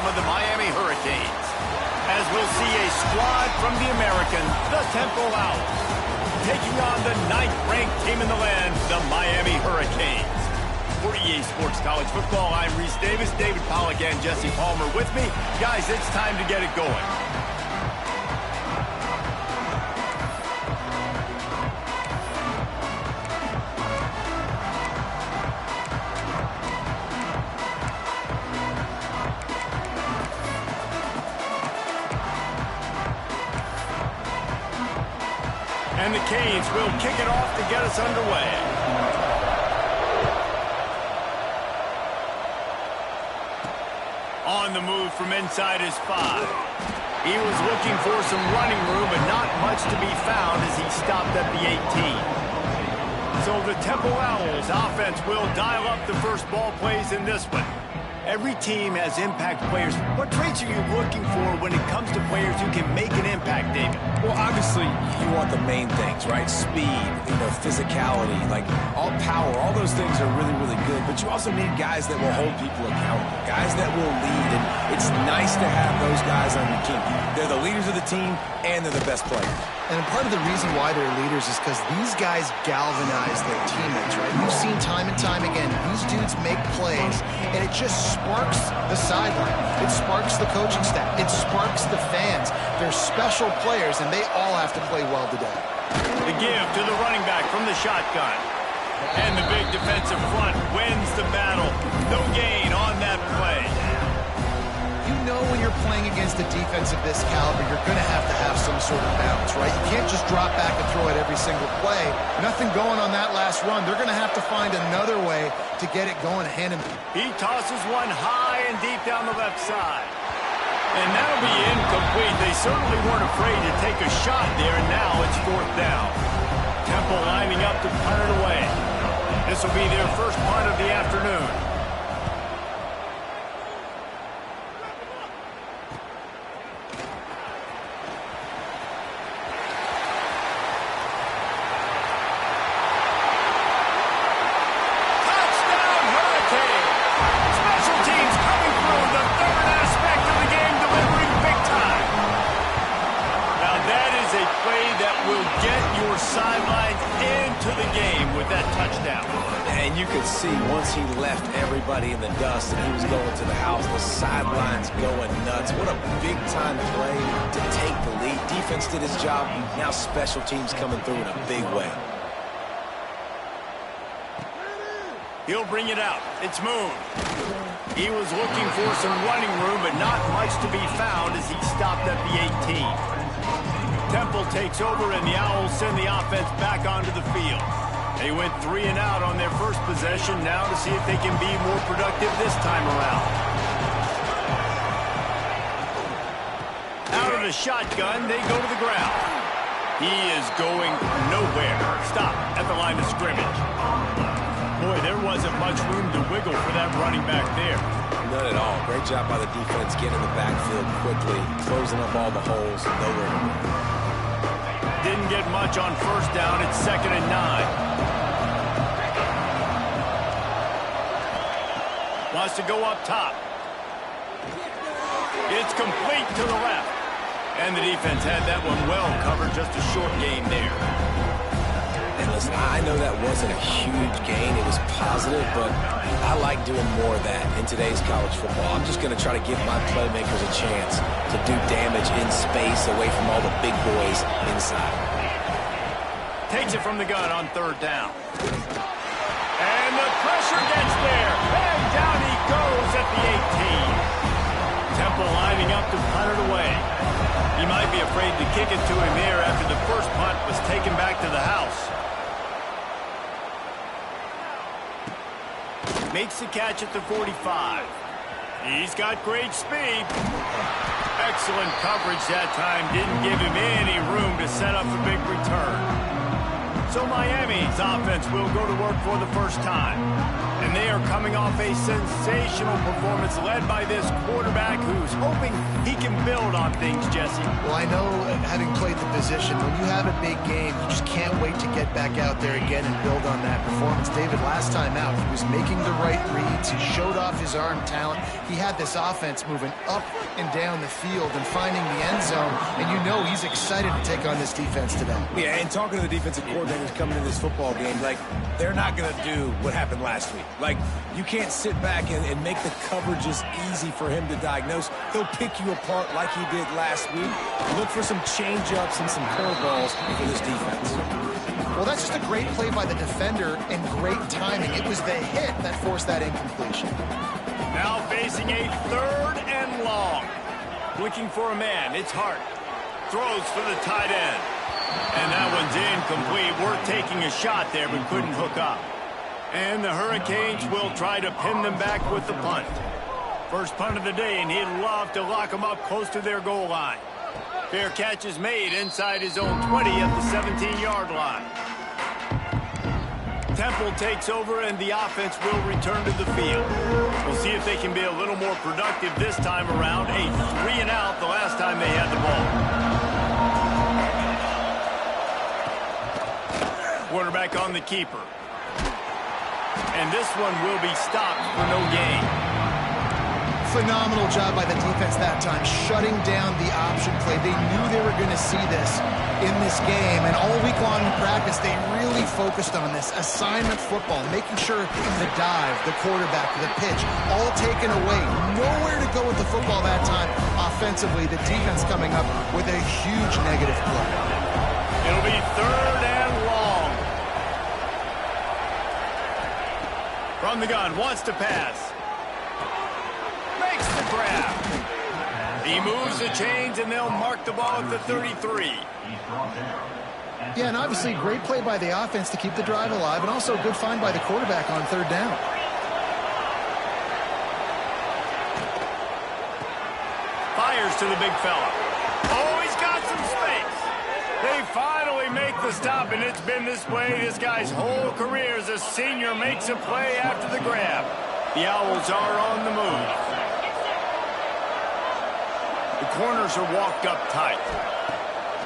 home of the Miami Hurricanes. As we'll see a squad from the American, the Temple Owls, taking on the 9th-ranked team in the land, the Miami Hurricanes. For EA Sports College Football, I'm Reese Davis, David Pollack, and Jesse Palmer with me. Guys, it's time to get it going. And the Canes will kick it off to get us underway. On the move from inside his 5. He was looking for some running room, but not much to be found as he stopped at the 18. So the Temple Owls offense will dial up the first ball plays in this one. Every team has impact players. What traits are you looking for when it comes to players who can make an impact, David? Well, obviously, you want the main things, right? Speed, physicality, like all power, all those things are really, really good. But you also need guys that will hold people accountable, guys that will lead. And it's nice to have those guys on your team. They're the leaders of the team, and they're the best players. And part of the reason why they're leaders is because these guys galvanize their teammates, right? You've seen time and time again, these dudes make plays, and it just sparks the sideline. It sparks the coaching staff. It sparks the fans. They're special players, and they all have to play well today. The give to the running back from the shotgun. And the big defensive front wins the battle. No gain on that play. You know when you're playing against a defense of this caliber, you're going to have some sort of balance, right? You can't just drop back and throw it every single play. Nothing going on that last run. They're going to have to find another way to get it going. He tosses one high and deep down the left side. And that'll be incomplete. They certainly weren't afraid to take a shot there, and now it's 4th down. Temple lining up to punt it away. This will be their first punt of the afternoon. Sidelines into the game with that touchdown. And you could see once he left everybody in the dust and he was going to the house, the sidelines going nuts. What a big-time play to take the lead. Defense did his job. Now special teams coming through in a big way. He'll bring it out. It's Moon. He was looking for some running room, but not much to be found as he stopped at the 18. Temple takes over, and the Owls send the offense back onto the field. They went 3 and out on their first possession, now to see if they can be more productive this time around. Out of the shotgun, they go to the ground. He is going nowhere. Stop at the line of scrimmage. Boy, there wasn't much room to wiggle for that running back there. None at all. Great job by the defense getting in the backfield quickly, closing up all the holes, nowhere to go. Didn't get much on first down. It's 2nd and 9. Wants to go up top. It's complete to the left. And the defense had that one well covered. Just a short gain there. And listen, I know that wasn't a huge gain. It was positive, but I like doing more of that in today's college football. I'm just going to try to give my playmakers a chance to do damage in space away from all the big boys inside. Takes it from the gun on 3rd down. And the pressure gets there. And down he goes at the 18. Temple lining up to punt it away. He might be afraid to kick it to him there after the first punt was taken back to the house. Makes the catch at the 45. He's got great speed. Excellent coverage that time. Didn't give him any room to set up a big return. So Miami's offense will go to work for the first time. And they are coming off a sensational performance led by this quarterback who's hoping he can build on things, Jesse. Well, I know, having played the position, when you have a big game, you just can't wait to get back out there again and build on that performance. David, last time out, he was making the right reads. He showed off his arm talent. He had this offense moving up and down the field and finding the end zone. And you know he's excited to take on this defense today. Yeah, and talking to the defensive coordinators coming into this football game, like, they're not going to do what happened last week. Like, you can't sit back and make the coverages easy for him to diagnose. He'll pick you apart like he did last week. Look for some change-ups and some curveballs for this defense. Well, that's just a great play by the defender and great timing. It was the hit that forced that incompletion. Now facing a 3rd and long. Looking for a man. It's Hart. Throws for the tight end. And that one's incomplete. Worth taking a shot there, but couldn't hook up. And the Hurricanes will try to pin them back with the punt. First punt of the day, and he'd love to lock them up close to their goal line. Fair catch is made inside his own 20 at the 17-yard line. Temple takes over, and the offense will return to the field. We'll see if they can be a little more productive this time around. A 3-and-out the last time they had the ball. Quarterback on the keeper. And this one will be stopped for no gain. Phenomenal job by the defense that time, shutting down the option play. They knew they were going to see this in this game, and all week long in practice, they really focused on this. Assignment football, making sure the dive, the quarterback, the pitch, all taken away. Nowhere to go with the football that time. Offensively, the defense coming up with a huge negative play. It'll be 3rd and long. From the gun, wants to pass. Makes the grab. He moves the chains, and they'll mark the ball at the 33. Yeah, and obviously great play by the offense to keep the drive alive, and also a good find by the quarterback on 3rd down. Fires to the big fella. Oh, he's got some space. They finally make the stop, and it's been this way this guy's whole career as a senior makes a play after the grab. The Owls are on the move. The corners are walked up tight.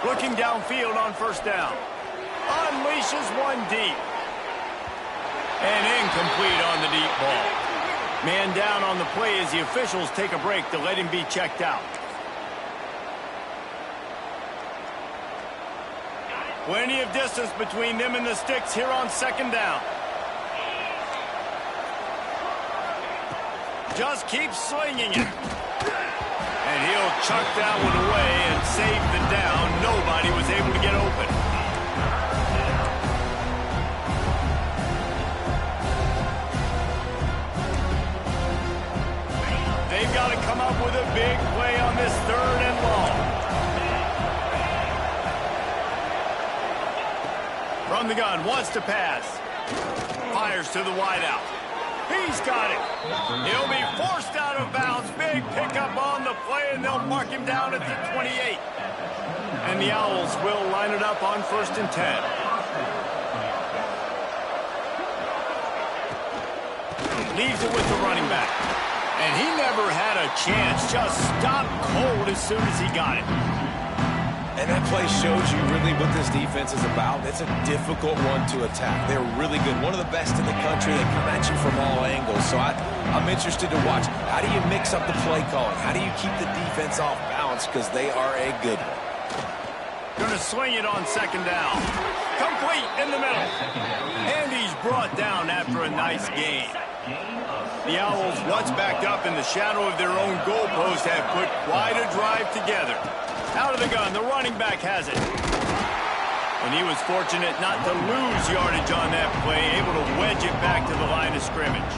Looking downfield on 1st down. Unleashes one deep. And incomplete on the deep ball. Man down on the play as the officials take a break to let him be checked out. Plenty of distance between them and the sticks here on 2nd down. Just keep slinging it. And he'll chuck that one away and save the down. Nobody was able to get open. They've got to come up with a big play on this 3rd and long. From the gun, wants to pass. Fires to the wideout. He's got it. He'll be forced out of bounds. Big pickup on the play, and they'll mark him down at the 28. And the Owls will line it up on 1st and 10. Leaves it with the running back. And he never had a chance. Just stopped cold as soon as he got it. And that play shows you really what this defense is about. It's a difficult one to attack. They're really good. One of the best in the country. They come at you from all angles. So I'm interested to watch. How do you mix up the play calling? How do you keep the defense off balance? Because they are a good one. Going to swing it on 2nd down. Complete in the middle. And he's brought down after a nice gain. The Owls, once backed up in the shadow of their own goalpost, have put quite a drive together. Out of the gun, the running back has it. And he was fortunate not to lose yardage on that play, able to wedge it back to the line of scrimmage.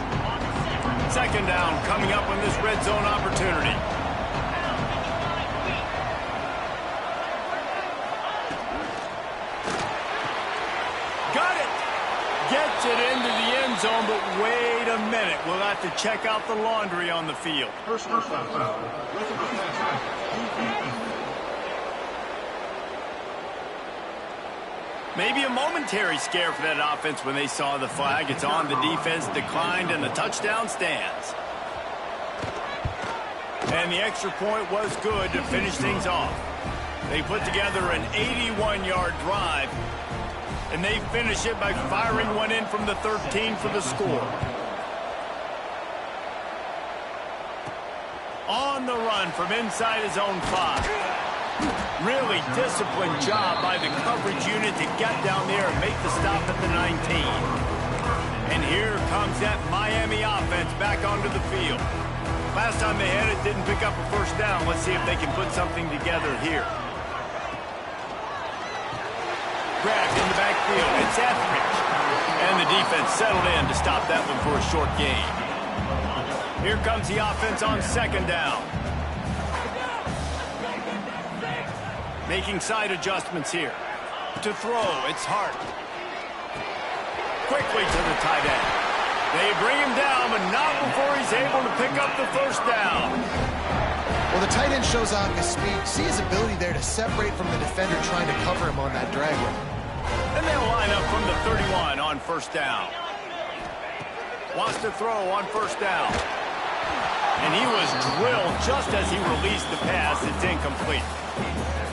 2nd down coming up on this red zone opportunity. Got it! Gets it into the end zone, but wait a minute. We'll have to check out the laundry on the field. Maybe a momentary scare for that offense when they saw the flag. It's on. The defense declined, and the touchdown stands. And the extra point was good to finish things off. They put together an 81-yard drive, and they finish it by firing one in from the 13 for the score. On the run from inside his own 5. Really disciplined job by the coverage unit to get down there and make the stop at the 19. And here comes that Miami offense back onto the field. Last time they had it, didn't pick up a first down. Let's see if they can put something together here. Grabbed in the backfield. It's Etheridge. And the defense settled in to stop that one for a short gain. Here comes the offense on second down. Making side adjustments here. To throw, it's Hart. Quickly to the tight end. They bring him down, but not before he's able to pick up the first down. Well, the tight end shows off his speed. See his ability there to separate from the defender trying to cover him on that drag route. And they'll line up from the 31 on first down. Wants to throw on first down. And he was drilled just as he released the pass. It's incomplete.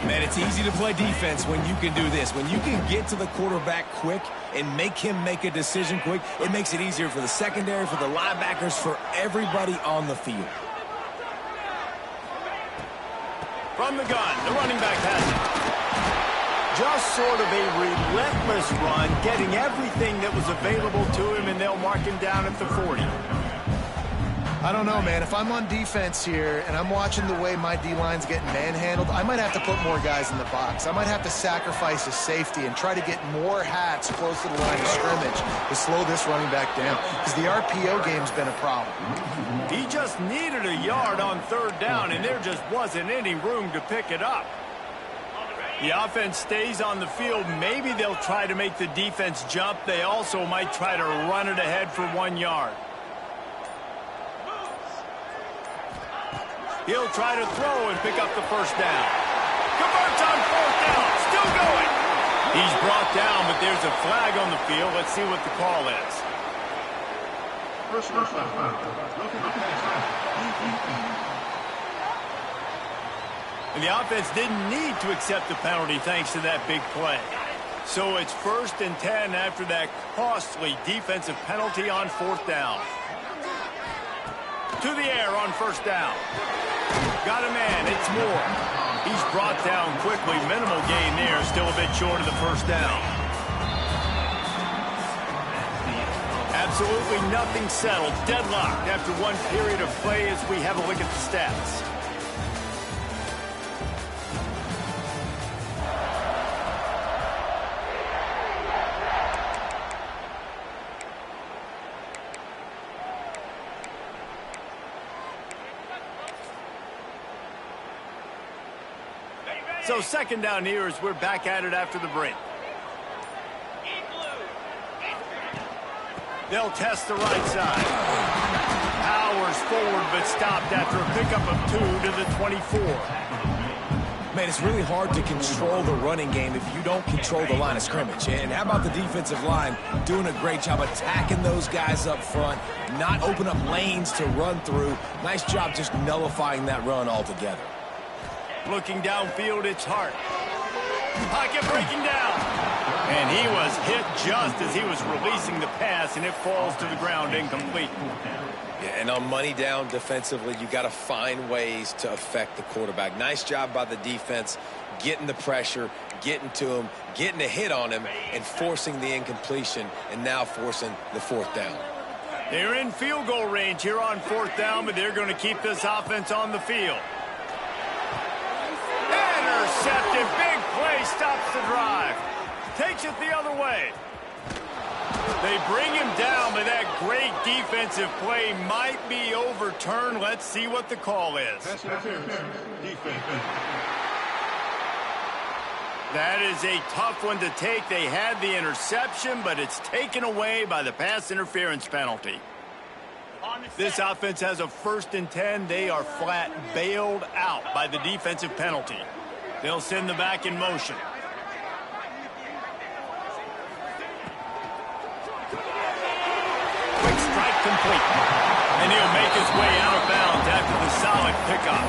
Man, it's easy to play defense when you can do this. When you can get to the quarterback quick and make him make a decision quick, it makes it easier for the secondary, for the linebackers, for everybody on the field. From the gun, the running back has it. Just sort of a relentless run, getting everything that was available to him, and they'll mark him down at the 40. I don't know, man. If I'm on defense here and I'm watching the way my D-line's getting manhandled, I might have to put more guys in the box. I might have to sacrifice his safety and try to get more hats close to the line of scrimmage to slow this running back down, because the RPO game's been a problem. He just needed a yard on third down, and there just wasn't any room to pick it up. The offense stays on the field. Maybe they'll try to make the defense jump. They also might try to run it ahead for 1 yard. He'll try to throw and pick up the first down. Converts on fourth down. Still going. He's brought down, but there's a flag on the field. Let's see what the call is. And the offense didn't need to accept the penalty thanks to that big play. So it's 1st and 10 after that costly defensive penalty on fourth down. To the air on first down. Got a man, it's Moore. He's brought down quickly. Minimal gain there, still a bit short of the first down. Absolutely nothing settled. Deadlocked after one period of play as we have a look at the stats. So second down here as we're back at it after the break. They'll test the right side. Powers forward, but stopped after a pickup of 2 to the 24. Man, it's really hard to control the running game if you don't control the line of scrimmage. And how about the defensive line doing a great job attacking those guys up front, not open up lanes to run through. Nice job just nullifying that run altogether. Looking downfield, it's Hart. Pocket breaking down. And he was hit just as he was releasing the pass, and it falls to the ground incomplete. Yeah, and on money down defensively, you got to find ways to affect the quarterback. Nice job by the defense, getting the pressure, getting to him, getting a hit on him, and forcing the incompletion, and now forcing the fourth down. They're in field goal range here on fourth down, but they're going to keep this offense on the field. Intercepted, big play, stops the drive. Takes it the other way. They bring him down, but that great defensive play might be overturned. Let's see what the call is. That is a tough one to take. They had the interception, but it's taken away by the pass interference penalty. This offense has a 1st and 10. They are flat bailed out by the defensive penalty. They'll send the back in motion. complete. And he'll make his way out of bounds after the solid pickup.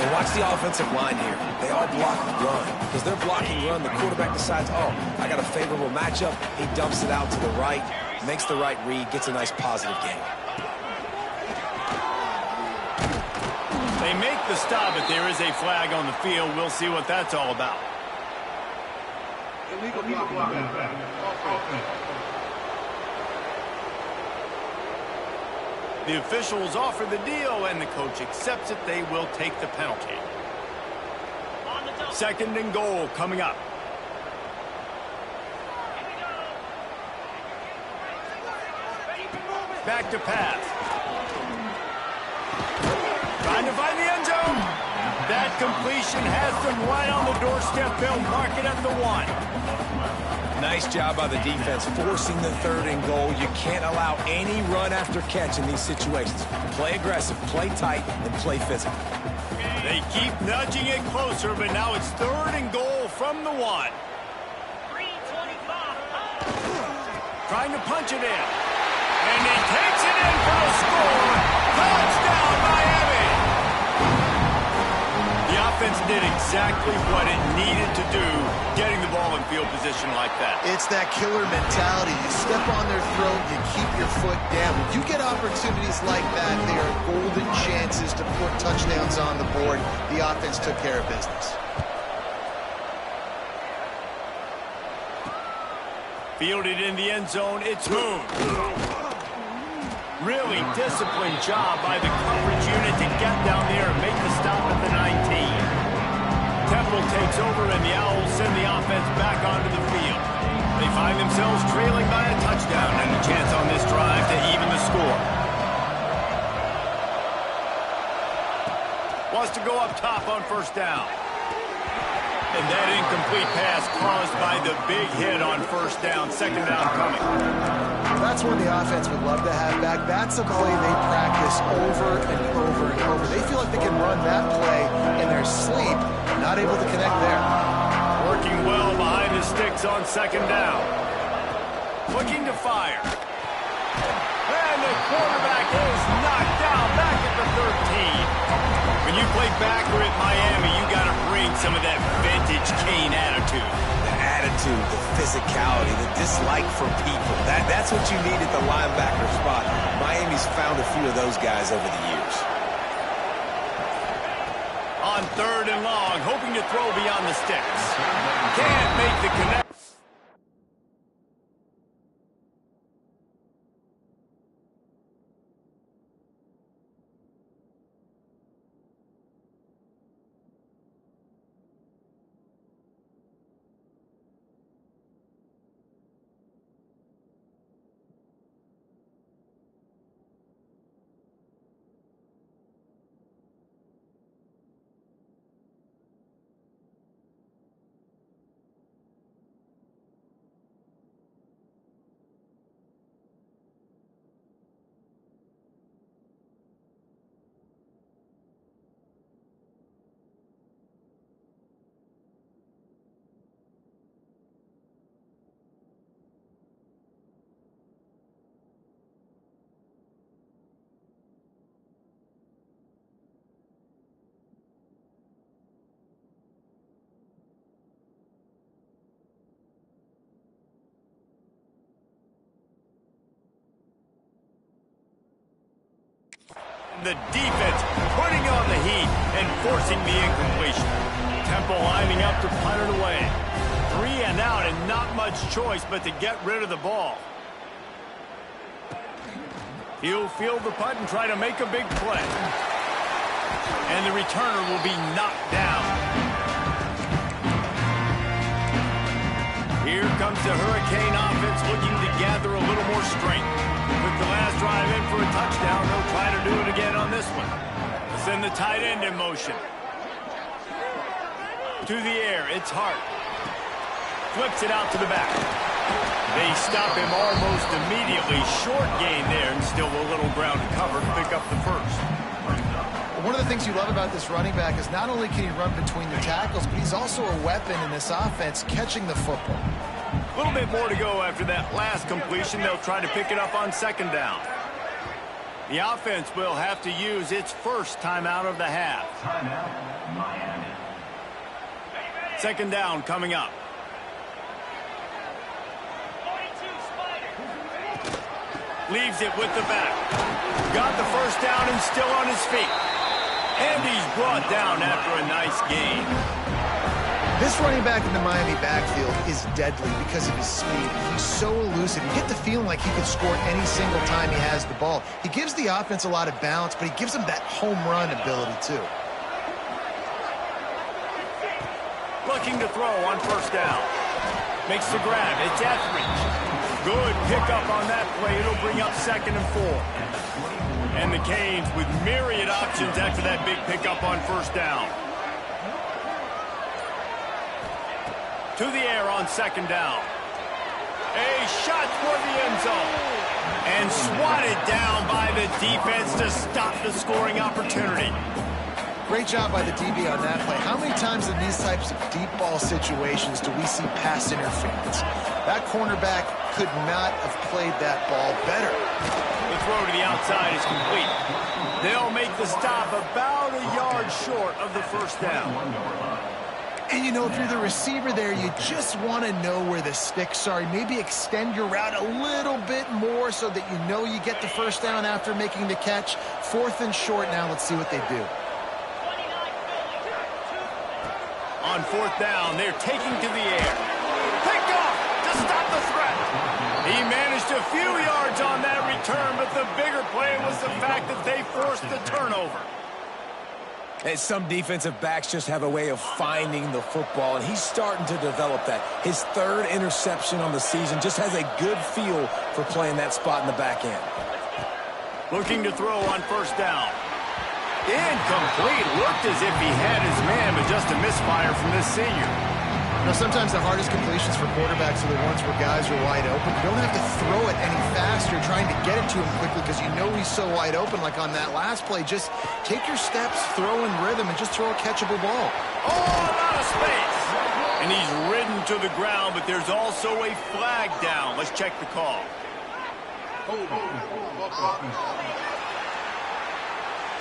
And watch the offensive line here. They all block run. Because they're blocking run, the quarterback decides, oh, I got a favorable matchup. He dumps it out to the right, makes the right read, gets a nice positive gain. They make the stop, but there is a flag on the field. We'll see what that's all about. Illegal block. The officials offer the deal, and the coach accepts it. They will take the penalty. 2nd and goal coming up. Back to pass. Trying to find the end zone. That completion has them right on the doorstep. They'll mark it at the 1. Nice job by the defense forcing the 3rd and goal. You can't allow any run after catch in these situations. Play aggressive, play tight, and play physical. They keep nudging it closer, but now it's 3rd and goal from the 1. Trying to punch it in. And he takes it in for a score. Touchdown, Miami! The offense did exactly what it needed to do, getting the ball in field position like that. It's that killer mentality. You step on their throat, you keep your foot down. When you get opportunities like that, they are golden chances to put touchdowns on the board. The offense took care of business. Fielded in the end zone, it's moved. Really disciplined job by the coverage unit to get down there and make the stop at the 19. Temple takes over, and the Owls send the offense back onto the field. They find themselves trailing by a touchdown and a chance on this drive to even the score. Wants to go up top on 1st down. And that incomplete pass caused by the big hit on 1st down. 2nd down coming. That's one the offense would love to have back. That's a play they practice over and over and over. They feel like they can run that play in their sleep, not able to connect there. Working well behind the sticks on 2nd down. Looking to fire. And the quarterback is knocked down back at the 13. When you play backer at Miami, you got to bring some of that vintage Kane attitude. The attitude, the physicality, the dislike for people. That's what you need at the linebacker spot. Miami's found a few of those guys over the years. On 3rd and long, hoping to throw beyond the sticks. Can't make the connection. The defense putting on the heat and forcing the incompletion. Temple lining up to punt it away. 3 and out and not much choice but to get rid of the ball. He'll field the punt and try to make a big play. And the returner will be knocked down. Here comes the Hurricane offense looking to gather a little more strength. With the last drive in for a touchdown, they'll try to do it again on this one. Send the tight end in motion. To the air, it's Hart. Flips it out to the back. They stop him almost immediately. Short gain there, and still a little ground to cover to pick up the first. One of the things you love about this running back is not only can he run between the tackles, but he's also a weapon in this offense catching the football. A little bit more to go after that last completion. They'll try to pick it up on 2nd down. The offense will have to use its first timeout of the half. Timeout, Miami. Second down coming up. Leaves it with the back. Got the first down and still on his feet. And he's brought down after a nice gain. This running back in the Miami backfield is deadly because of his speed. He's so elusive. You get the feeling like he could score any single time he has the ball. He gives the offense a lot of balance, but he gives them that home run ability too. Looking to throw on first down. Makes the grab. It's Etheridge. Good pickup on that play. It'll bring up 2nd and 4. And the Canes with myriad options after that big pickup on first down. To the air on 2nd down. A shot toward the end zone. And swatted down by the defense to stop the scoring opportunity. Great job by the DB on that play. How many times in these types of deep ball situations do we see pass interference? That cornerback could not have played that ball better. The throw to the outside is complete. They'll make the stop about a yard short of the first down. And, you know, if you're the receiver there, you just want to know where the sticks are. Maybe extend your route a little bit more so that you know you get the first down after making the catch. 4th and short now. Let's see what they do. On 4th down, they're taking to the air. Pick off to stop the threat. He managed a few yards on that return, but the bigger play was the fact that they forced the turnover. And some defensive backs just have a way of finding the football, and he's starting to develop that. His 3rd interception on the season, just has a good feel for playing that spot in the back end. Looking to throw on first down. Incomplete. Looked as if he had his man, but just a misfire from this senior. You know, sometimes the hardest completions for quarterbacks are the ones where guys are wide open. You don't have to throw it any faster trying to get it to him quickly because you know he's so wide open. Like on that last play, just take your steps, throw in rhythm, and just throw a catchable ball. Oh, out of space. And he's ridden to the ground, but there's also a flag down. Let's check the call.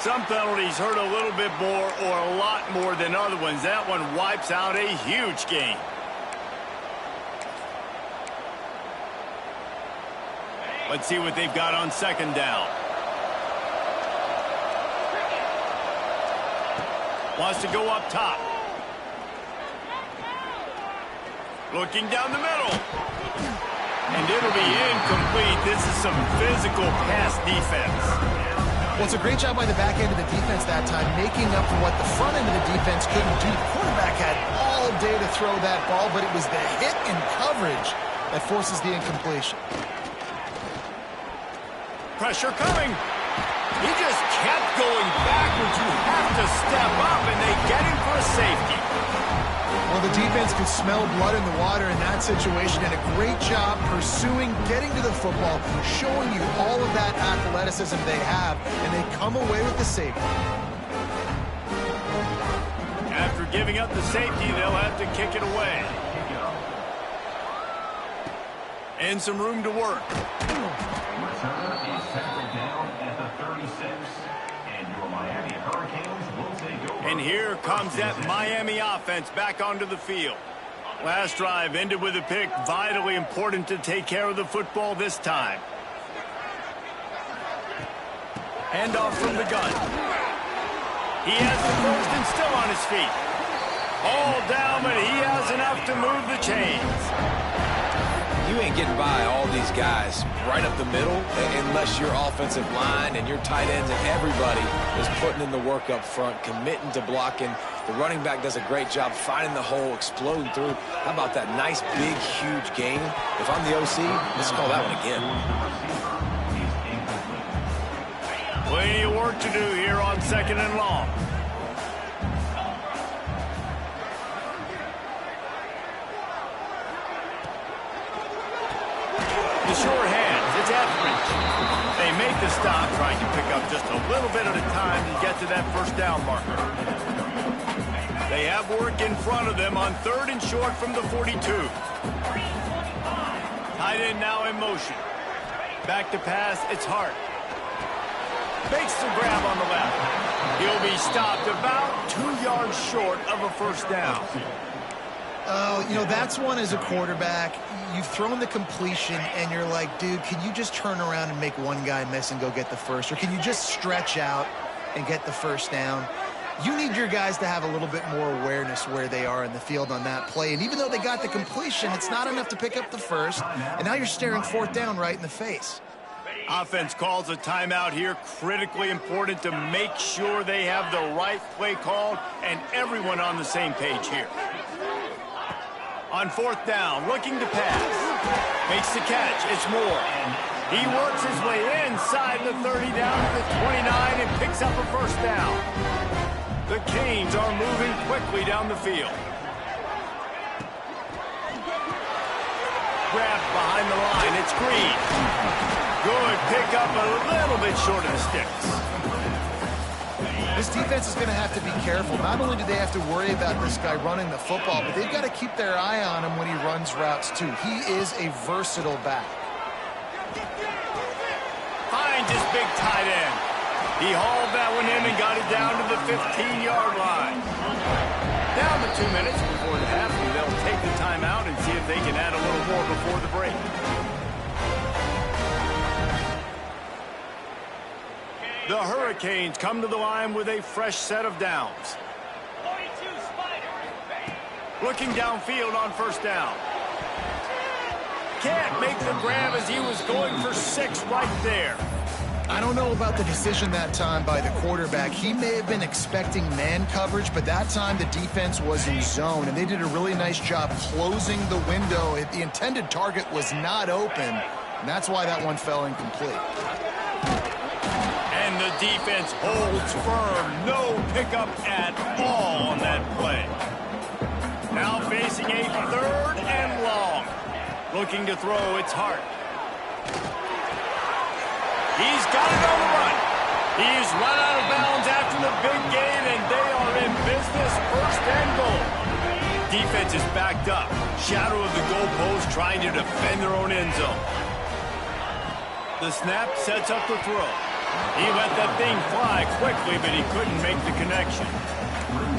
Some penalties hurt a little bit more or a lot more than other ones. That one wipes out a huge gain. Let's see what they've got on 2nd down. Wants to go up top. Looking down the middle. And it'll be incomplete. This is some physical pass defense. Well, it's a great job by the back end of the defense that time, making up for what the front end of the defense couldn't do. The quarterback had all day to throw that ball, but it was the hit and coverage that forces the incompletion. Pressure coming. He just kept going backwards. You have to step up, and they get him for a safety. Well, the defense could smell blood in the water in that situation, and a great job pursuing, getting to the football, showing you all of that athleticism they have, and they come away with the safety. After giving up the safety, they'll have to kick it away. And some room to work. Return is tackled down at the 36. And your Miami Hurricanes will take over. And here comes that Miami offense back onto the field. Last drive ended with a pick. Vitally important to take care of the football this time. Handoff from the gun. He has the first and still on his feet. All down, but he has enough to move the chains. You ain't getting by all these guys right up the middle unless your offensive line and your tight ends and everybody is putting in the work up front, committing to blocking. The running back does a great job finding the hole, exploding through. How about that nice, big, huge gain? If I'm the OC, let's call that one again. Plenty of work to do here on 2nd and long. The short hands, it's Etheridge. They make the stop, trying to pick up just a little bit at a time to get to that first down marker. They have work in front of them on 3rd and short from the 42. Tight end now in motion. Back to pass, it's Hart. Makes the grab on the left. He'll be stopped about 2 yards short of a first down. Oh, you know, that's one as a quarterback. You've thrown the completion, and you're like, dude, can you just turn around and make one guy miss and go get the first? Or can you just stretch out and get the first down? You need your guys to have a little bit more awareness where they are in the field on that play. And even though they got the completion, it's not enough to pick up the first. And now you're staring fourth down right in the face. Offense calls a timeout here. Critically important to make sure they have the right play called and everyone on the same page here. On fourth down, looking to pass. Makes the catch. It's Moore. He works his way inside the 30 down to the 29 and picks up a first down. The Canes are moving quickly down the field. Grabbed behind the line. It's Green. Good pick up a little bit short of the sticks. This defense is going to have to be careful. Not only do they have to worry about this guy running the football, but they've got to keep their eye on him when he runs routes too. He is a versatile back. Finds his big tight end. He hauled that one in and got it down to the 15-yard line. Down to 2 minutes before the half, and they'll take the timeout and see if they can add a little more before the break. The Hurricanes come to the line with a fresh set of downs. Looking downfield on first down. Can't make the grab as he was going for 6 right there. I don't know about the decision that time by the quarterback. He may have been expecting man coverage, but that time the defense was in zone, and they did a really nice job closing the window. The intended target was not open, and that's why that one fell incomplete. And the defense holds firm. No pickup at all on that play. Now facing a 3rd and long. Looking to throw, it's Hart. He's got it on the run. He's run out of bounds after the big gain, and they are in business. 1st and goal. Defense is backed up. Shadow of the goalpost trying to defend their own end zone. The snap sets up the throw. He let that thing fly quickly, but he couldn't make the connection.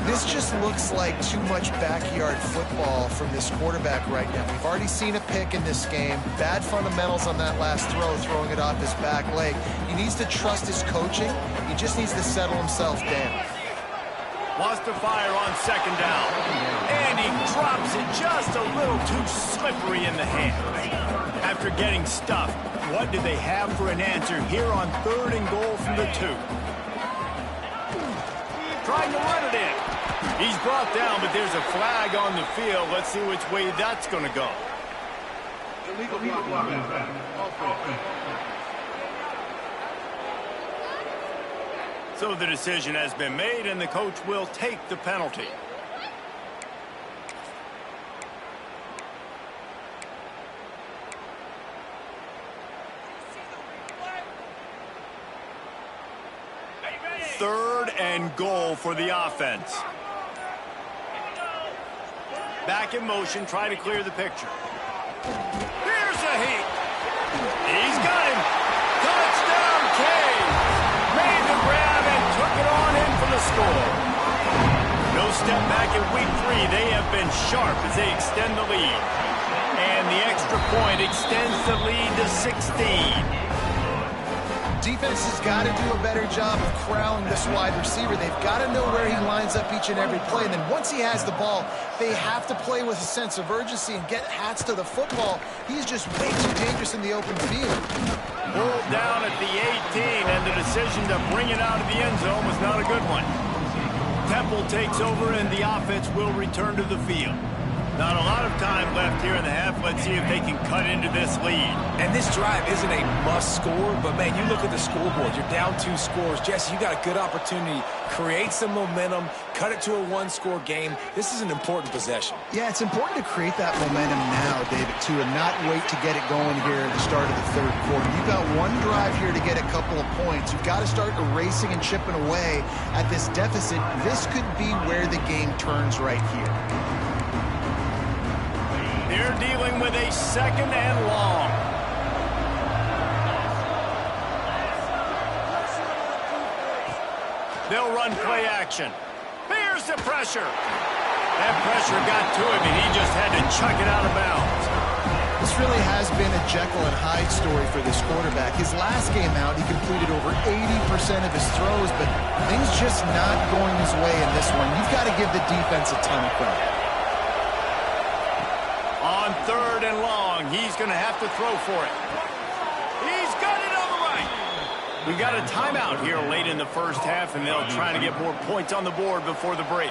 This just looks like too much backyard football from this quarterback right now. We've already seen a pick in this game. Bad fundamentals on that last throw, throwing it off his back leg. He needs to trust his coaching. He just needs to settle himself down. Wants to fire on 2nd down. And he drops it just a little too slippery in the hand. After getting stuffed, what do they have for an answer here on 3rd and goal from the 2? Trying to run it in. He's brought down, but there's a flag on the field. Let's see which way that's going to go. So the decision has been made, and the coach will take the penalty. Third and goal for the offense. Back in motion, try to clear the picture. Here's a heat. He's got him. Touchdown, Canes. Made the grab and took it on in for the score. No step back in week 3. They have been sharp as they extend the lead. And the extra point extends the lead to 16. Defense has got to do a better job of corralling this wide receiver. They've got to know where he lines up each and every play. And then once he has the ball, they have to play with a sense of urgency and get hats to the football. He's just way too dangerous in the open field. Pulled down at the 18, and the decision to bring it out of the end zone was not a good one. Temple takes over, and the offense will return to the field. Not a lot of time left here in the half. Let's see if they can cut into this lead. And this drive isn't a must score, but man, you look at the scoreboard. You're down 2 scores. Jesse, you got a good opportunity. Create some momentum. Cut it to a 1-score game. This is an important possession. Yeah, it's important to create that momentum now, David, too, and not wait to get it going here at the start of the 3rd quarter. You've got one drive here to get a couple of points. You've got to start erasing and chipping away at this deficit. This could be where the game turns right here. They're dealing with a 2nd and long. They'll run play action. Here's the pressure. That pressure got to him, and he just had to chuck it out of bounds. This really has been a Jekyll and Hyde story for this quarterback. His last game out, he completed over 80% of his throws, but things just not going his way in this one. You've got to give the defense a ton of credit. On 3rd and long, he's going to have to throw for it. He's got it on the right. We got a timeout here late in the first half, and they'll try to get more points on the board before the break.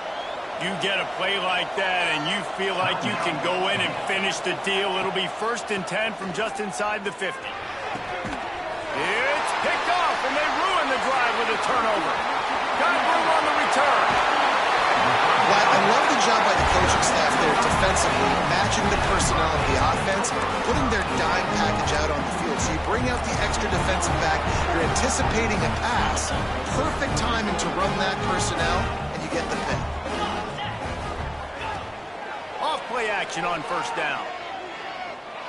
You get a play like that and you feel like you can go in and finish the deal. It'll be 1st and 10 from just inside the 50. It's picked off, and they ruin the drive with a turnover. Got room on the return. Well, I love the job by the coaching staff there defensively, matching the personnel of the offense, putting their dime package out on the field. So you bring out the extra defensive back, you're anticipating a pass, perfect timing to run that personnel, and you get the pick. Play action on 1st down.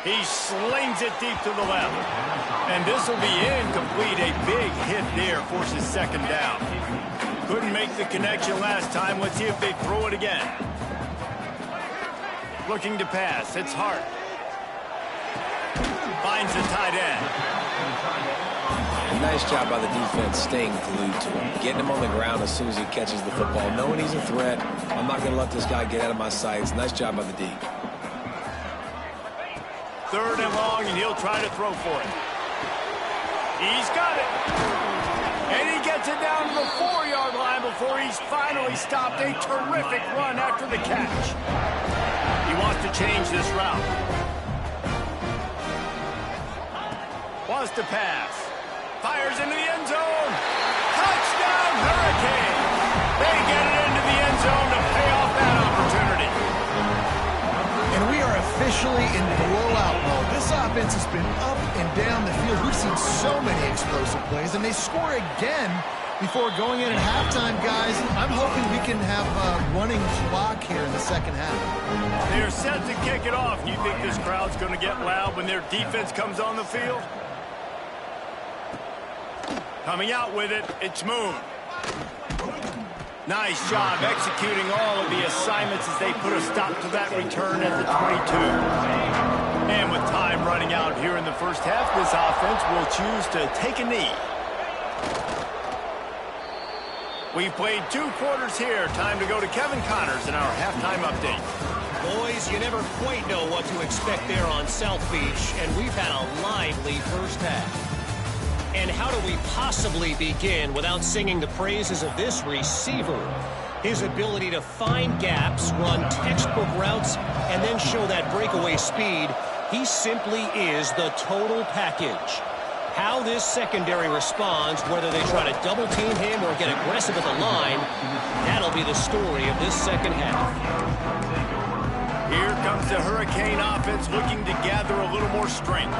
He slings it deep to the left. And this will be incomplete. A big hit there forces 2nd down. Couldn't make the connection last time. Let's see if they throw it again. Looking to pass. It's Hart. Finds the tight end. Nice job by the defense staying glued to him. Getting him on the ground as soon as he catches the football. Knowing he's a threat. I'm not going to let this guy get out of my sights. Nice job by the D. 3rd and long, and he'll try to throw for it. He's got it. And he gets it down to the 4-yard line before he's finally stopped. A terrific run after the catch. He wants to change this route. Wants to pass. Fires into the end zone. Touchdown, Hurricane. They get it into the end zone to pay off that opportunity. And we are officially in blowout mode. This offense has been up and down the field. We've seen so many explosive plays, and they score again before going in at halftime, guys. I'm hoping we can have a running clock here in the 2nd half. They're set to kick it off. You think this crowd's going to get loud when their defense comes on the field? Coming out with it, it's Moon. Nice job executing all of the assignments as they put a stop to that return at the 22. And with time running out here in the first half, this offense will choose to take a knee. We've played 2 quarters here. Time to go to Kevin Connors in our halftime update. Boys, you never quite know what to expect there on South Beach, and we've had a lively first half. And how do we possibly begin without singing the praises of this receiver? His ability to find gaps, run textbook routes, and then show that breakaway speed. He simply is the total package. How this secondary responds, whether they try to double-team him or get aggressive at the line, that'll be the story of this 2nd half. Here comes the Hurricane offense looking to gather a little more strength.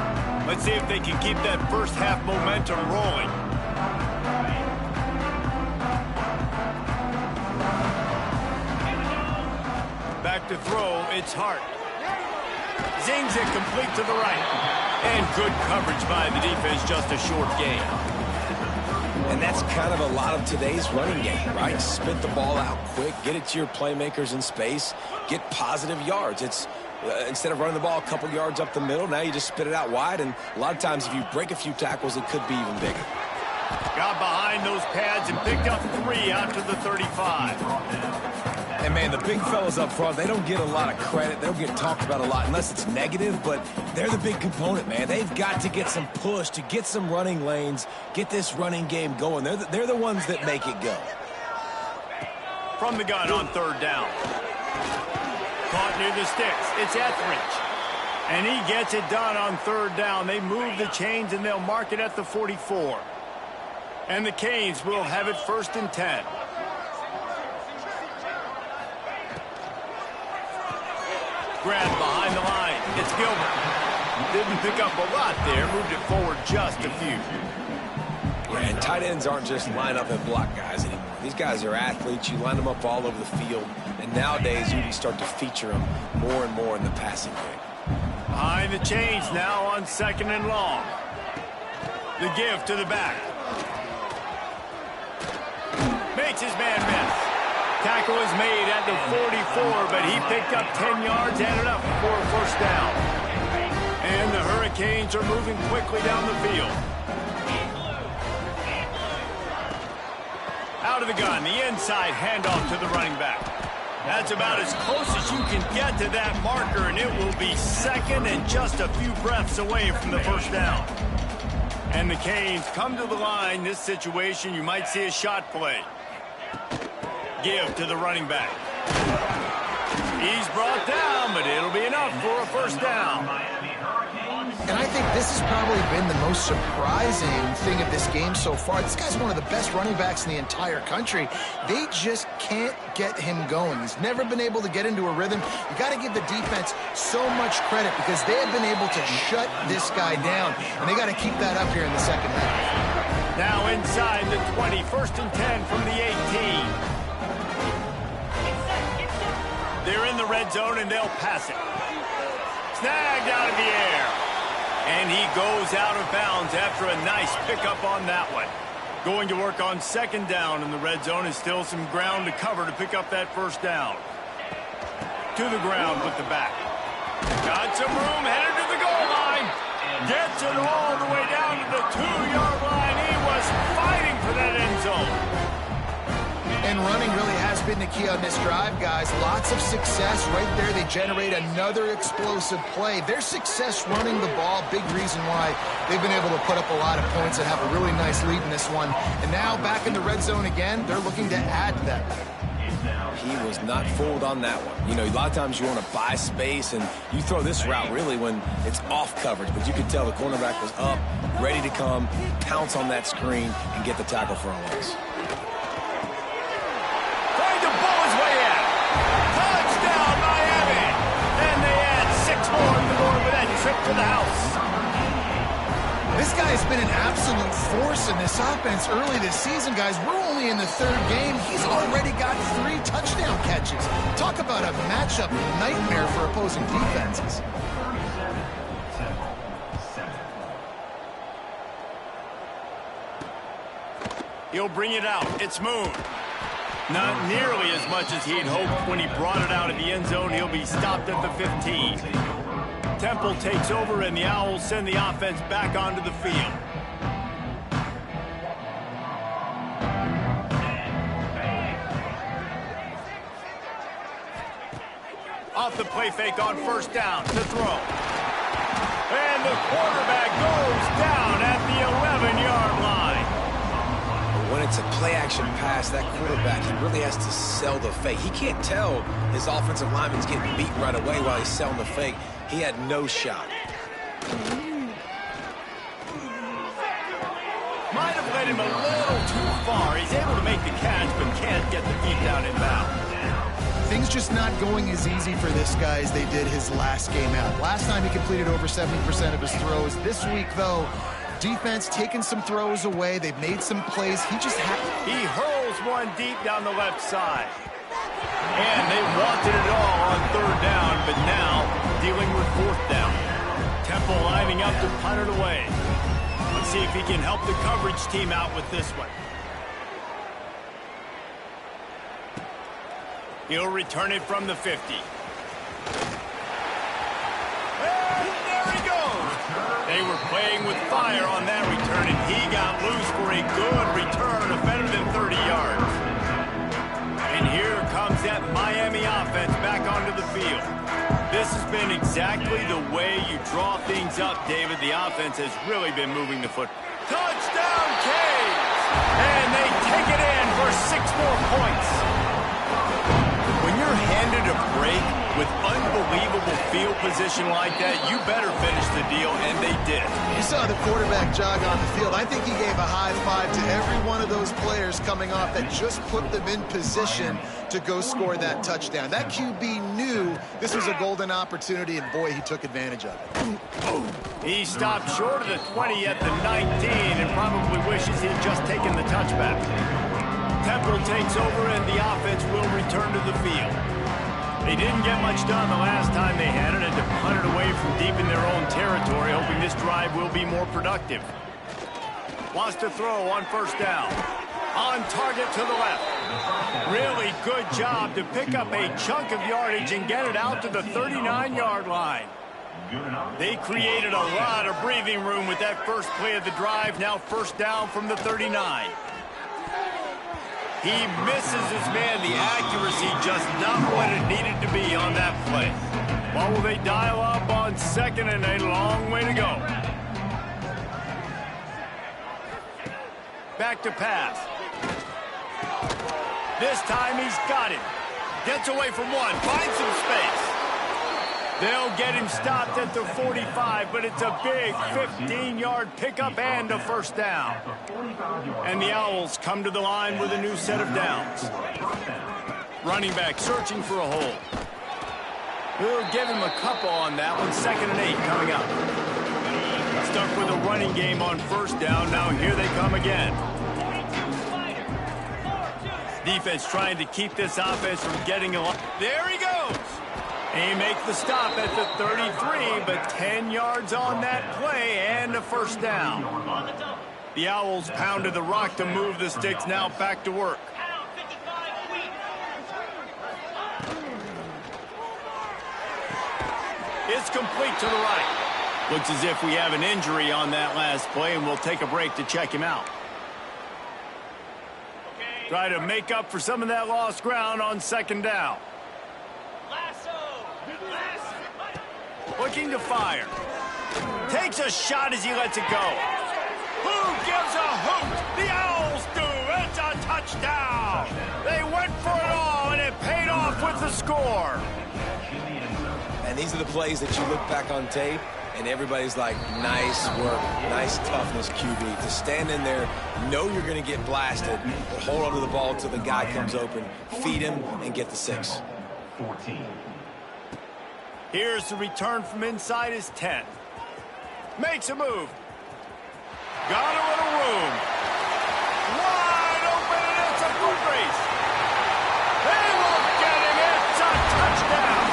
Let's see if they can keep that first half momentum rolling. Back to throw, it's Hart. Zings it complete to the right. And good coverage by the defense, just a short gain. And that's kind of a lot of today's running game, right? Spit the ball out quick, get it to your playmakers in space, get positive yards. It's instead of running the ball a couple yards up the middle, now you just spit it out wide, and a lot of times if you break a few tackles, it could be even bigger. Got behind those pads and picked up 3 out to the 35. And, man, the big fellas up front, they don't get a lot of credit. They don't get talked about a lot unless it's negative, but they're the big component, man. They've got to get some push, to get some running lanes, get this running game going. They're the ones that make it go. From the gun on 3rd down. Caught near the sticks. It's Etheridge. And he gets it done on 3rd down. They move the chains, and they'll mark it at the 44. And the Canes will have it 1st and 10. Grab behind the line. It's Gilbert. Didn't pick up a lot there. Moved it forward just a few. Yeah, and tight ends aren't just line up and block guys anymore. These guys are athletes. You line them up all over the field. And nowadays, you start to feature them more and more in the passing game. Behind the chains now on 2nd and long. The give to the back. Makes his man miss. Tackle was made at the 44, but he picked up 10 yards and enough for a first down. And the Hurricanes are moving quickly down the field. Out of the gun, the inside handoff to the running back. That's about as close as you can get to that marker, and it will be second and just a few breaths away from the first down. And the Canes come to the line. This situation, you might see a shot play. Give to the running back. He's brought down, but it'll be enough for a first down. And I think this has probably been the most surprising thing of this game so far. This guy's one of the best running backs in the entire country. They just can't get him going. He's never been able to get into a rhythm. You got to give the defense so much credit because they have been able to shut this guy down, and they got to keep that up here in the second half. Now inside the 20, 1st and 10 from the 18. They're in the red zone, and they'll pass it. Snagged out of the air. And he goes out of bounds after a nice pickup on that one. Going to work on second down in the red zone is still some ground to cover to pick up that first down. To the ground with the back. Got some room, headed to the goal line. Gets it all the way down to the 2-yard line. He was fighting for that end zone. And running really has been the key on this drive, guys. Lots of success right there. They generate another explosive play. Their success running the ball, big reason why they've been able to put up a lot of points and have a really nice lead in this one. And now back in the red zone again, they're looking to add to that. He was not fooled on that one. You know, a lot of times you want to buy space, and you throw this route really when it's off coverage. But you could tell the cornerback was up, ready to come, pounce on that screen, and get the tackle for a loss. Trip to the house. This guy has been an absolute force in this offense early this season, guys. We're only in the third game. He's already got 3 touchdown catches. Talk about a matchup nightmare for opposing defenses. He'll bring it out. It's Moon. Not nearly as much as he'd hoped when he brought it out of the end zone. He'll be stopped at the 15. Temple takes over, and the Owls send the offense back onto the field. Off the play fake on first down to throw. And the quarterback goes down at the 11-yard line. When it's a play-action pass, that quarterback, he really has to sell the fake. He can't tell his offensive lineman's getting beat right away while he's selling the fake. He had no shot. Might have led him a little too far. He's able to make the catch, but can't get the feet down in bounds. Things just not going as easy for this guy as they did his last game out. Last time he completed over 70% of his throws. This week, though, defense taking some throws away. They've made some plays. He hurls one deep down the left side. And they wanted it all on third down, but now dealing with fourth down. Temple lining up to punt it away. Let's see if he can help the coverage team out with this one. He'll return it from the 50. And there he goes. They were playing with fire on that return, and he got loose for a good return of better than 30 yards. And here comes that Miami offense back onto the field. This has been exactly the way you draw things up, David. The offense has really been moving the football. Touchdown, Canes! And they take it in for 6 more points. When you're handed a break with unbelievable field position like that, you better finish the deal, and they did. You saw the quarterback jog on the field. I think he gave a high five to every one of those players coming off that just put them in position to go score that touchdown. That QB knew this was a golden opportunity, and boy, he took advantage of it. He stopped short of the 20 at the 19 and probably wishes he had just taken the touchback. Temple takes over, and the offense will return to the field. They didn't get much done the last time they had it, and to punt it away from deep in their own territory, hoping this drive will be more productive. Wants to throw on first down. On target to the left. Really good job to pick up a chunk of yardage and get it out to the 39-yard line. They created a lot of breathing room with that first play of the drive. Now first down from the 39. He misses his man. The accuracy just not what it needed to be on that play. What will they dial up on second and a long way to go? Back to pass. This time he's got it. Gets away from one. Finds some space. They'll get him stopped at the 45, but it's a big 15-yard pickup and a first down. And the Owls come to the line with a new set of downs. Running back searching for a hole. We'll give him a couple on that one. 2nd and 8 coming up. Stuck with a running game on first down. Now here they come again. Defense trying to keep this offense from getting a lot. There he goes. He makes the stop at the 33, but 10 yards on that play and a first down. The Owls pounded the rock to move the sticks. Now back to work. It's complete to the right. Looks as if we have an injury on that last play, and we'll take a break to check him out. Try to make up for some of that lost ground on second down. Looking to fire. Takes a shot as he lets it go. Who gives a hoot? The Owls do. It's a touchdown. They went for it all, and it paid off with the score. And these are the plays that you look back on tape, and everybody's like, nice work, nice toughness, QB. To stand in there, know you're going to get blasted, but hold on to the ball until the guy comes open, feed him, and get the 6. 14. Here's the return from inside his 10. Makes a move. Got a little room. Wide open, and it's a foot race. They will get him. It's a touchdown.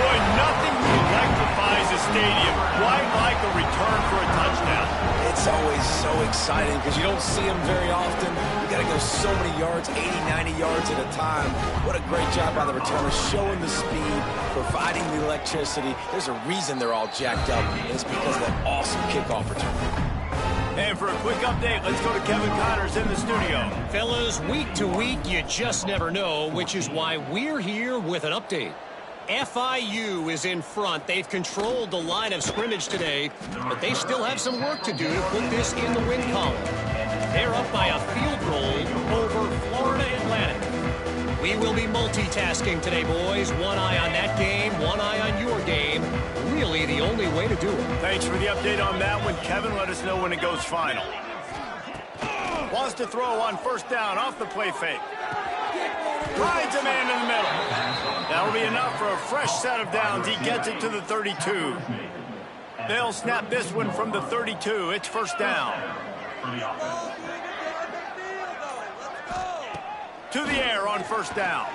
Boy, nothing electrifies a stadium quite like a return for a touchdown. It's always so exciting because you don't see them very often. You got to go so many yards, 80, 90 yards at a time. What a great job by the returner, showing the speed, providing the electricity. There's a reason they're all jacked up, and it's because of that awesome kickoff return. And for a quick update, let's go to Kevin Connors in the studio. Fellas, week to week, you just never know, which is why we're here with an update. FIU is in front. They've controlled the line of scrimmage today, but they still have some work to do to put this in the win column. They're up by a field goal over Florida Atlantic. We will be multitasking today, boys. One eye on that game, one eye on your game. Really the only way to do it. Thanks for the update on that one, Kevin. Let us know when it goes final. Wants to throw on first down off the play fake. Finds a man in the middle. That'll be enough for a fresh set of downs. He gets it to the 32. They'll snap this one from the 32. It's first down. To the air on first down.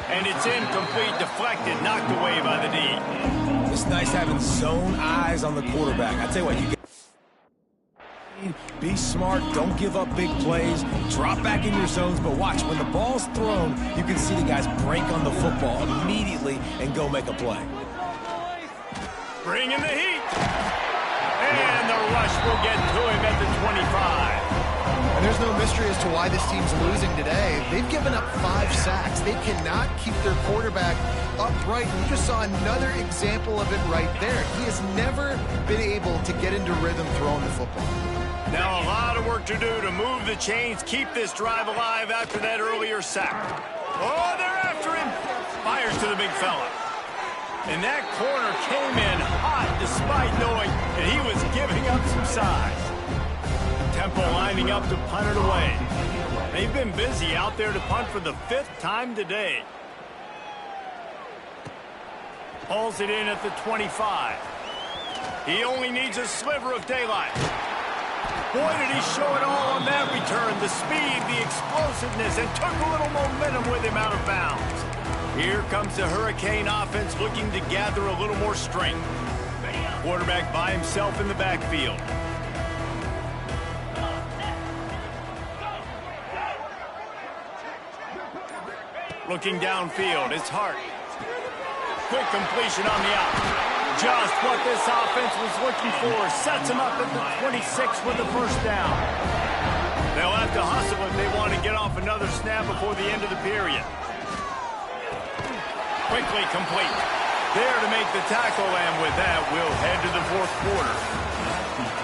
And it's incomplete, deflected, knocked away by the D. It's nice having zone eyes on the quarterback. I tell you what, you get. Be smart, don't give up big plays, drop back in your zones, but watch, when the ball's thrown, you can see the guys break on the football immediately and go make a play. Bring in the heat. And the rush will get to him at the 25. And there's no mystery as to why this team's losing today. They've given up 5 sacks. They cannot keep their quarterback upright. And you just saw another example of it right there. He has never been able to get into rhythm throwing the football. Now a lot of work to do to move the chains, keep this drive alive after that earlier sack. Oh, they're after him. Fires to the big fella. And that corner came in hot despite knowing that he was giving up some size. Temple lining up to punt it away. They've been busy out there to punt for the 5th time today. Pulls it in at the 25. He only needs a sliver of daylight. Boy, did he show it all on that return. The speed, the explosiveness, and took a little momentum with him out of bounds. Here comes the Hurricane offense looking to gather a little more strength. Quarterback by himself in the backfield. Looking downfield, it's Hart. Quick completion on the out. Just what this offense was looking for. Sets them up at the 26 with the first down. They'll have to hustle if they want to get off another snap before the end of the period. Quickly complete. There to make the tackle, and with that, we'll head to the fourth quarter.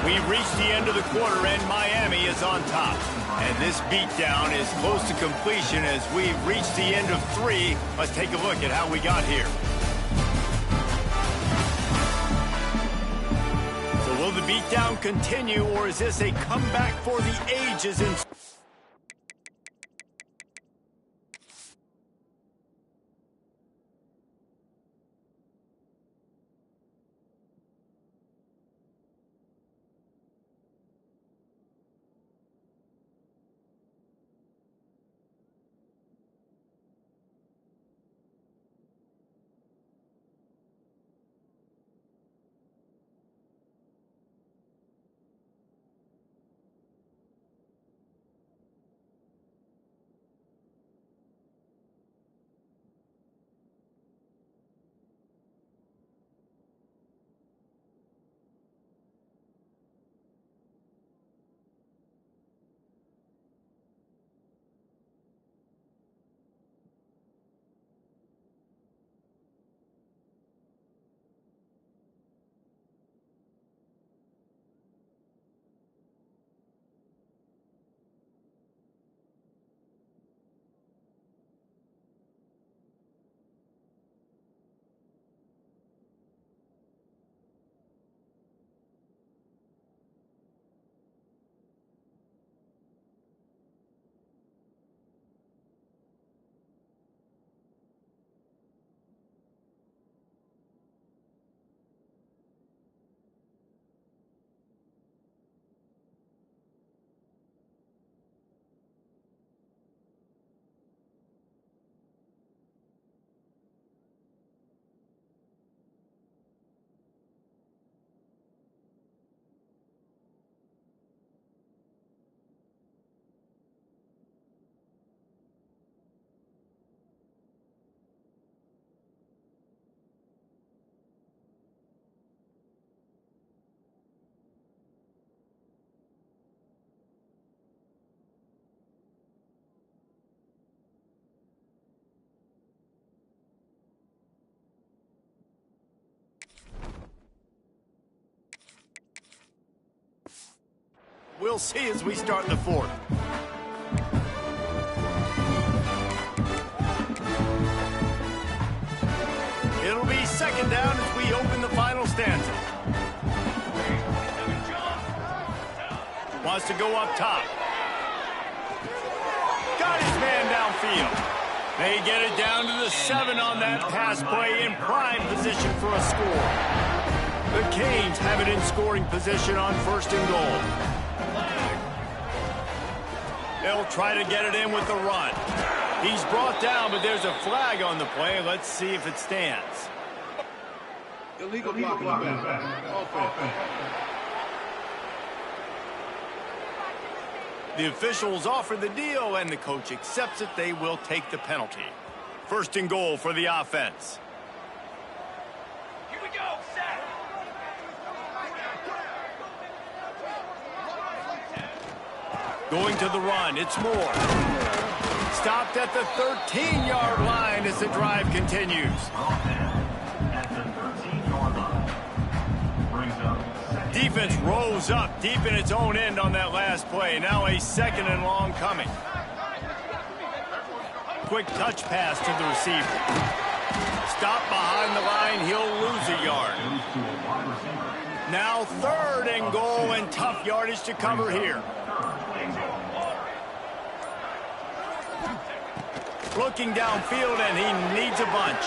We've reached the end of the quarter, and Miami is on top. And this beatdown is close to completion as we've reached the end of 3. Let's take a look at how we got here. So will the beatdown continue, or is this a comeback for the ages in... We'll see as we start the fourth. It'll be second down as we open the final stanza. Wants to go up top. Got his man downfield. They get it down to the 7 on that pass play in prime position for a score. The Canes have it in scoring position on first and goal. They'll try to get it in with the run. He's brought down, but there's a flag on the play. Let's see if it stands. Illegal blocking offense. The officials offer the deal, and the coach accepts it. They will take the penalty. First and goal for the offense. Here we go, set. Going to the run, it's Moore. Stopped at the 13-yard line as the drive continues. At the 13-yard line. Brings up Defense rose up deep in its own end on that last play. Now a second and long coming. Quick touch pass to the receiver. Stop behind the line, he'll lose a yard. Now third and goal, and tough yardage to cover here. Looking downfield, and he needs a bunch.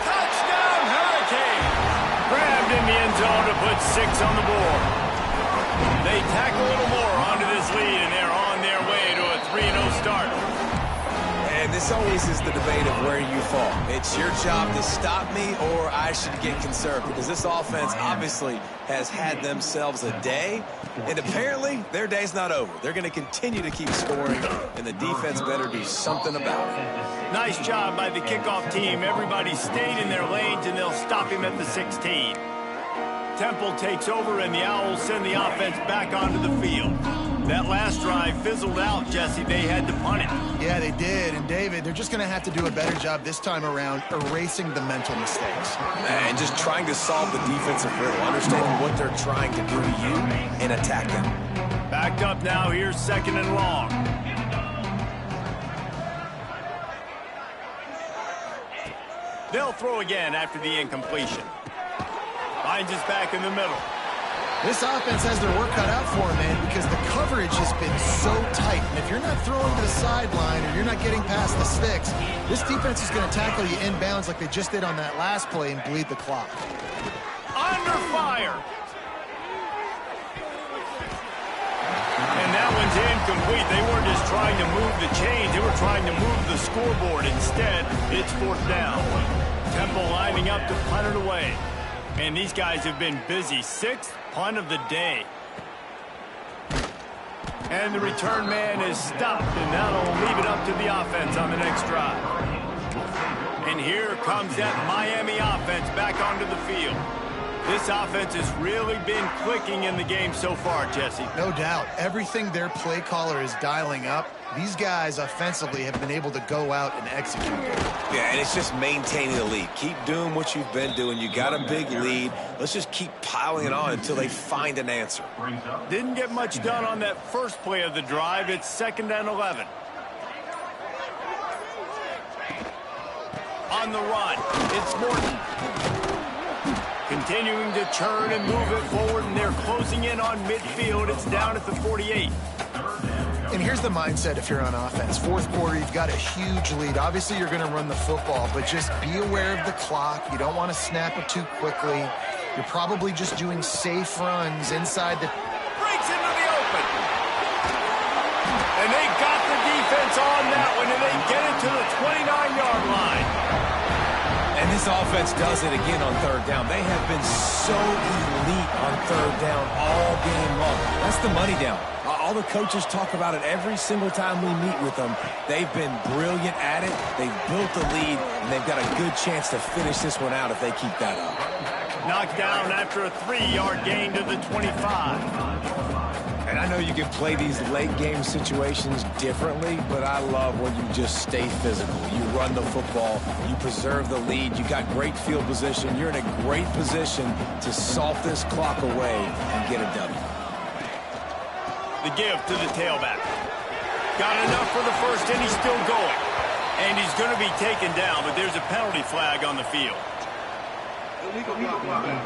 Touchdown, Hurricane! Grabbed in the end zone to put 6 on the board. They tack a little more onto this lead, and they're on their way to a 3-0 start. And this this always is the debate of where you fall. It's your job to stop me or I should get conserved, because this offense obviously has had themselves a day, and apparently their day's not over. They're going to continue to keep scoring, and the defense better do something about it. Nice job by the kickoff team. Everybody stayed in their lanes, and they'll stop him at the 16. Temple takes over, and the Owls send the offense back onto the field. That last drive fizzled out, Jesse. They had to punt it. Yeah, they did. And, David, they're just going to have to do a better job this time around erasing the mental mistakes. And just trying to solve the defensive riddle, understanding what they're trying to do to you and attack them. Backed up now. Here's 2nd and long. They'll throw again after the incompletion. Finds us back in the middle. This offense has their work cut out for them, man, because the coverage has been so tight. And if you're not throwing to the sideline or you're not getting past the sticks, this defense is going to tackle you inbounds like they just did on that last play and bleed the clock. Under fire. And that one's incomplete. They weren't just trying to move the chains. They were trying to move the scoreboard. Instead, it's 4th down. Temple lining up to punt it away. And these guys have been busy. 6th punt of the day. And the return man is stopped, and that'll leave it up to the offense on the next drive. And here comes that Miami offense back onto the field. This offense has really been clicking in the game so far, Jesse. No doubt. Everything their play caller is dialing up, these guys offensively have been able to go out and execute it. Yeah, and it's just maintaining the lead. Keep doing what you've been doing. You got a big lead. Let's just keep piling it on until they find an answer. Didn't get much done on that first play of the drive. It's 2nd and 11. On the run, it's Morton. Continuing to churn and move it forward, and they're closing in on midfield. It's down at the 48. And here's the mindset if you're on offense. 4th quarter, you've got a huge lead. Obviously, you're going to run the football, but just be aware of the clock. You don't want to snap it too quickly. You're probably just doing safe runs inside the... Breaks into the open. And they got the defense on that one, and they get it to the 29-yard line. And this offense does it again on 3rd down. They have been so elite on 3rd down all game long. That's the money down. All the coaches talk about it every single time we meet with them. They've been brilliant at it. They've built the lead, and they've got a good chance to finish this one out if they keep that up. Knocked down after a 3-yard gain to the 25. And I know you can play these late game situations differently, but I love when you just stay physical. You run the football, you preserve the lead, you got great field position, you're in a great position to salt this clock away and get a W. The give to the tailback. Got enough for the first, and he's still going. And he's going to be taken down, but there's a penalty flag on the field. Illegal offense.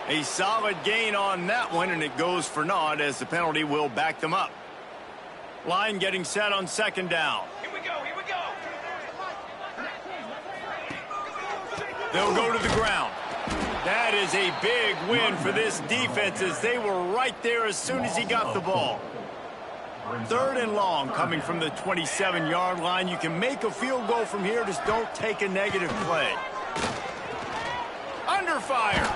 A solid gain on that one, and it goes for naught as the penalty will back them up. Line getting set on 2nd down. Here we go. They'll go to the ground. That is a big win for this defense as they were right there as soon as he got the ball. 3rd and long coming from the 27-yard line. You can make a field goal from here, just don't take a negative play. Under fire.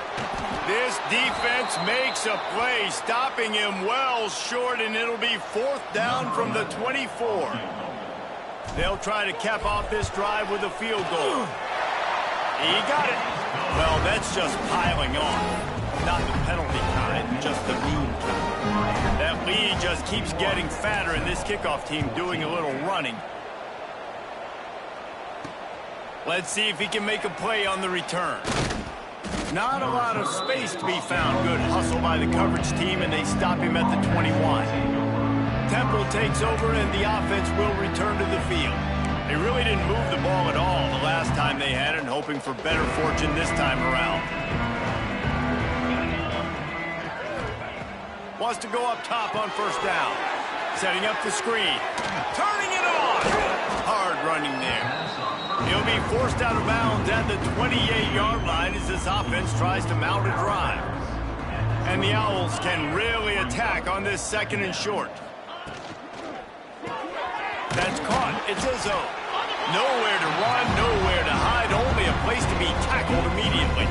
This defense makes a play, stopping him well short, and it'll be 4th down from the 24. They'll try to cap off this drive with a field goal. He got it. Well, that's just piling on. Not the penalty kind, just the mean kind. That lead just keeps getting fatter, and this kickoff team doing a little running. Let's see if he can make a play on the return. Not a lot of space to be found. Good hustle by the coverage team, and they stop him at the 21. Temple takes over, and the offense will return to the field. They really didn't move the ball at all the last time they had it, hoping for better fortune this time around. Wants to go up top on 1st down. Setting up the screen. Turning it on. Hard running there. He'll be forced out of bounds at the 28-yard line as this offense tries to mount a drive. And the Owls can really attack on this 2nd and short. That's caught. It's Izzo. Nowhere to run, nowhere to hide, only a place to be tackled immediately.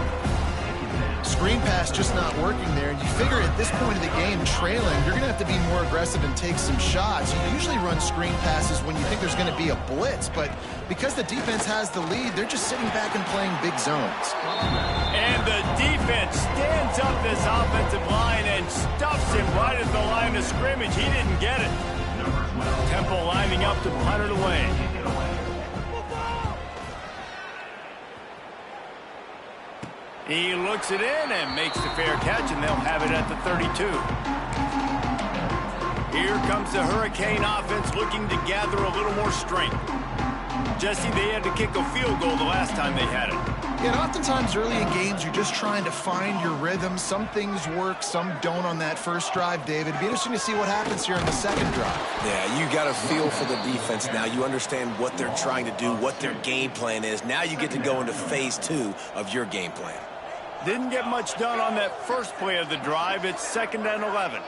Screen pass just not working there. You figure at this point of the game, trailing, you're going to have to be more aggressive and take some shots. You usually run screen passes when you think there's going to be a blitz, but because the defense has the lead, they're just sitting back and playing big zones. And the defense stands up this offensive line and stuffs him right at the line of scrimmage. He didn't get it. Temple lining up to punt it away. He looks it in and makes the fair catch, and they'll have it at the 32. Here comes the Hurricane offense looking to gather a little more strength. Jesse, they had to kick a field goal the last time they had it. Yeah, and oftentimes early in games, you're just trying to find your rhythm. Some things work, some don't on that first drive, David. It'd be interesting to see what happens here in the 2nd drive. Yeah, you got a feel for the defense now. You understand what they're trying to do, what their game plan is. Now you get to go into phase 2 of your game plan. Didn't get much done on that first play of the drive. It's 2nd and 11.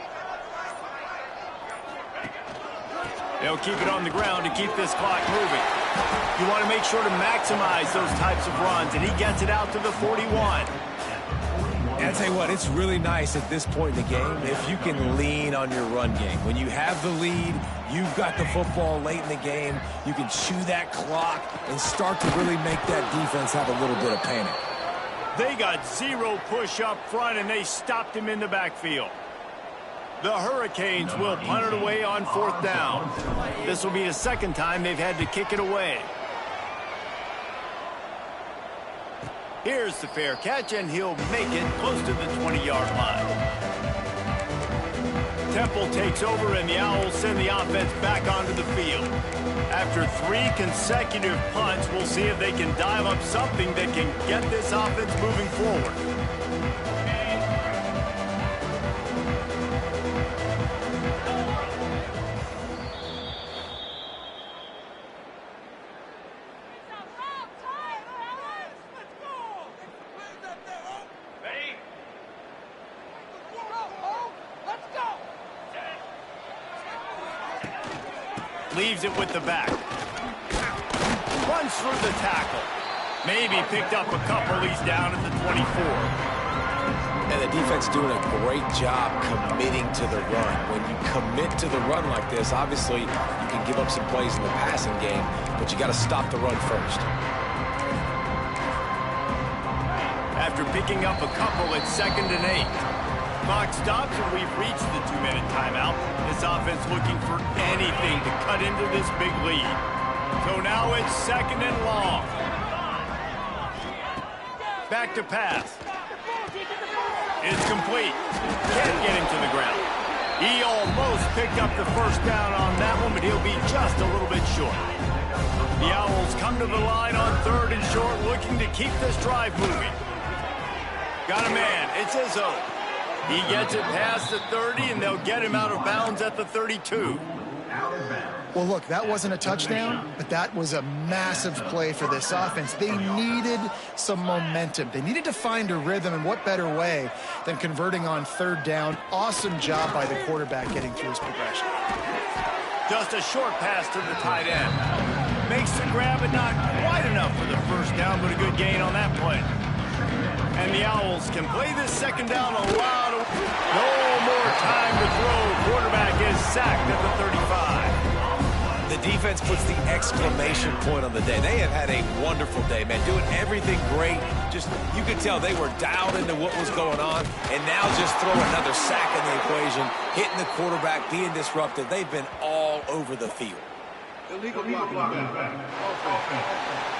They'll keep it on the ground to keep this clock moving. You want to make sure to maximize those types of runs, and he gets it out to the 41. And I tell you what, it's really nice at this point in the game if you can lean on your run game. When you have the lead, you've got the football late in the game, you can chew that clock and start to really make that defense have a little bit of panic. They got 0 push up front, and they stopped him in the backfield. The Hurricanes will punt it away on 4th down. This will be the 2nd time they've had to kick it away. Here's the fair catch, and he'll make it close to the 20-yard line. Temple takes over, and the Owls send the offense back onto the field. After 3 consecutive punts, we'll see if they can dial up something that can get this offense moving forward. Leaves it with the back. Runs through the tackle. Maybe picked up a couple. He's down at the 24. And the defense doing a great job committing to the run. When you commit to the run like this, obviously you can give up some plays in the passing game, but you got to stop the run first. After picking up a couple, it's 2nd and 8. Clock stops, and we've reached the 2-minute timeout. This offense looking for anything to cut into this big lead. So now it's 2nd and long. Back to pass. It's complete. Can't get him to the ground. He almost picked up the first down on that one, but he'll be just a little bit short. The Owls come to the line on 3rd and short, looking to keep this drive moving. Got a man. It's Izzo. He gets it past the 30, and they'll get him out of bounds at the 32. Well, look, that wasn't a touchdown, but that was a massive play for this offense. They needed some momentum. They needed to find a rhythm, and what better way than converting on 3rd down. Awesome job by the quarterback getting through his progression. Just a short pass to the tight end. Makes the grab, but not quite enough for the first down, but a good gain on that play. And the Owls can play this 2nd down a lot. No more time to throw. Quarterback is sacked at the 35. The defense puts the exclamation point on the day. They have had a wonderful day, man. Doing everything great. Just, you could tell they were dialed into what was going on. And now just throw another sack in the equation. Hitting the quarterback, being disruptive. They've been all over the field. Illegal blocking back. Offense.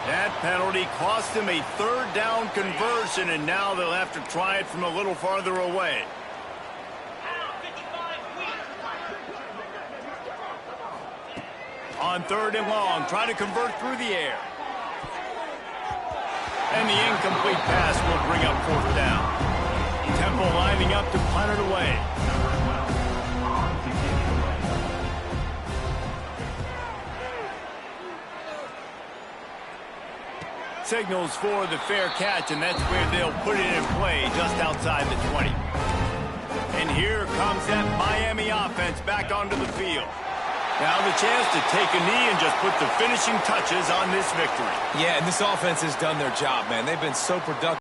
That penalty cost them a 3rd down conversion, and now they'll have to try it from a little farther away. On 3rd and long, trying to convert through the air. And the incomplete pass will bring up 4th down. Temple lining up to punt it away. signals for the fair catch, and that's where they'll put it in play just outside the 20. And here comes that Miami offense back onto the field. Now the chance to take a knee and just put the finishing touches on this victory. Yeah, and this offense has done their job, man. They've been so productive.